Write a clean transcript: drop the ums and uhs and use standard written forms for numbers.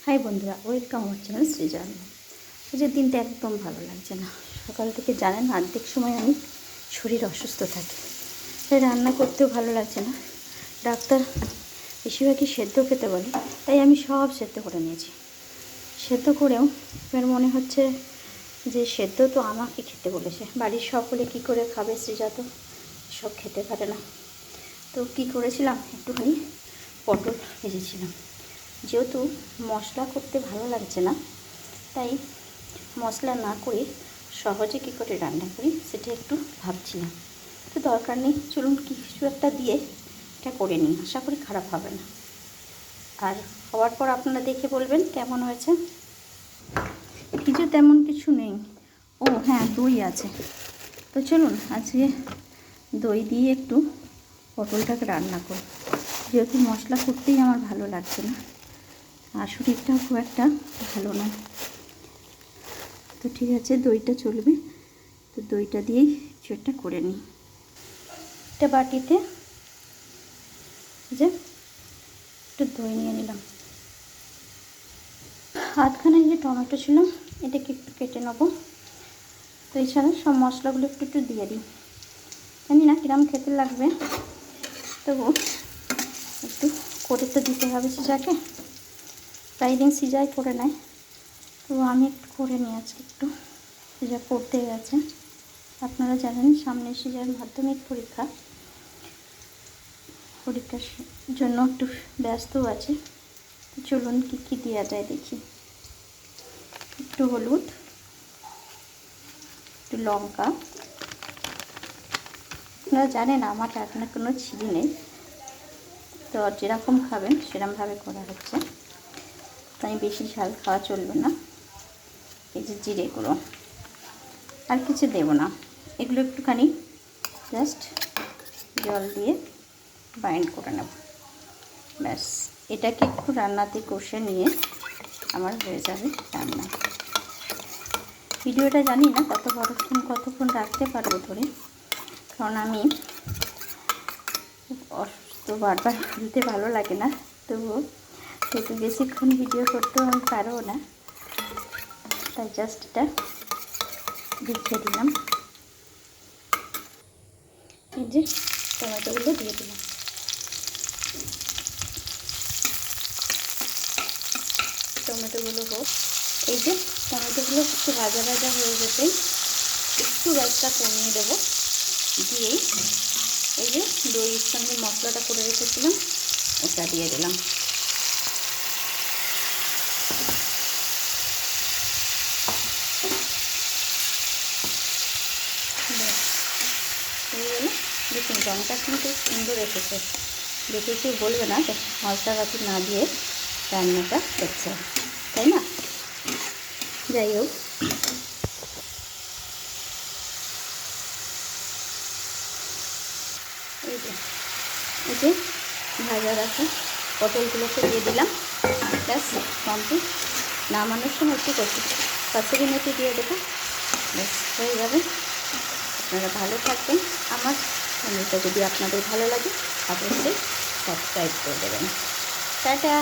High বন্ধুরা, welcome আমার channel সৃজন। আজকের দিনটা একদম ভালো লাগছে না। সকাল থেকে জানেন অর্ধেক সময় আমি শরীর অসুস্থ থাকি, তাই রান্না করতেও ভালো লাগছে না। ডাক্তার বেশিরভাগই সেদ্ধ খেতে বলে, তাই আমি সব সেদ্ধ করে নিয়েছি। সেদ্ধ করেও এবার মনে হচ্ছে যে সেদ্ধ তো আমাকে খেতে বলেছে, বাড়ির সকলে কী করে খাবে, সৃজা তো সব খেতে পারে না। তো কী করেছিলাম, একটুখানি পটল ভেজেছিলাম। যেহেতু মশলা করতে ভালো লাগছে না, তাই মশলা না করে সহজে কী করে রান্না করি সেটা একটু ভাবছিলাম। তো দরকার নেই, চলুন কিছু একটা দিয়ে এটা করে নিই, আশা করি খারাপ হবে না। আর হওয়ার পর আপনারা দেখে বলবেন কেমন হয়েছে। কিছু তেমন কিছু নেই, ও হ্যাঁ দই আছে। তো চলুন আজকে দই দিয়ে একটু পটলটাকে রান্না করি। যেহেতু মশলা করতেই আমার ভালো লাগছে না, আর শরীরটাও খুব একটা ভালো না, তো ঠিক আছে দইটা চলবে। তো দইটা দিয়েই কিছু একটা করে নিই। একটা বাটিতে যে একটু দই নিয়ে নিলাম। আধখানে যে টমেটো ছিল এটাকে একটু কেটে নেবো। তো এছাড়া সব মশলাগুলো একটু একটু দিয়ে দিই, জানি না কিরম খেতে লাগবে, তবু একটু করে তো দিতে হবে সিজাকে। প্রায় দিন সিজাই করে নেয়, তো আমি একটু করে নিই আজকে। একটু সিজা পড়তে গেছে, আপনারা জানেন সামনে সিজার মাধ্যমিক পরীক্ষার জন্য একটু ব্যস্ত আছে। চলুন কী কী দেওয়া যায় দেখি। একটু হলুদ, একটু লঙ্কা। আপনারা জানেন আমার রান্নার কোনো ছিলি নেই, তো যেরকম খাবেন সেরকমভাবে করা হচ্ছে, তাই বেশি ঝাল খাওয়া চলবে না। এই যে জিরে গুঁড়ো, আর কিছু দেব না, এগুলো একটুখানি জাস্ট জল দিয়ে বাইন্ড করে নেব, ব্যাস। এটাকে একটু রান্নাতে কষে নিয়ে আমার হয়ে যাবে রান্না। ভিডিওটা জানি না কতক্ষণ রাখতে পারবো ধরে, কারণ আমি অসুস্থ, বারবার বলতে ভালো লাগে না, তবুও সেহেতু বেশিক্ষণ ভিডিও করতেও আমি পারবো না, তাই জাস্ট এটা দেখিয়ে দিলাম। এই যে টমেটোগুলো দিয়ে দিলাম। টমেটোগুলো হোক, এই যে টমেটোগুলো একটু ভাজা ভাজা হয়ে যেতেই একটু গ্যাসটা কমিয়ে দেবো, দিয়েই এই যে দইয়ের সঙ্গে মশলাটা করে রেখেছিলাম ওটা দিয়ে দিলাম। হয়ে গেল। দেখুন রঙটা কিন্তু সুন্দর এসেছে, দেখে কেউ বলবে না মশলাপাতি না দিয়ে রান্নাটা হচ্ছে, তাই না? যাই হোক, এই যে ভাজা রাখা পটলগুলোকে দিয়ে দিলাম, ব্যাস কমপ্লিট। নামানোর সময় একটু কচুরি মেথি দিয়ে দেবো, ব্যাস হয়ে যাবে। আপনারা ভালো থাকবেন। আমার চ্যানেলটা যদি আপনাদের ভালো লাগে অবশ্যই সাবস্ক্রাইব করে দেবেন। টাটা।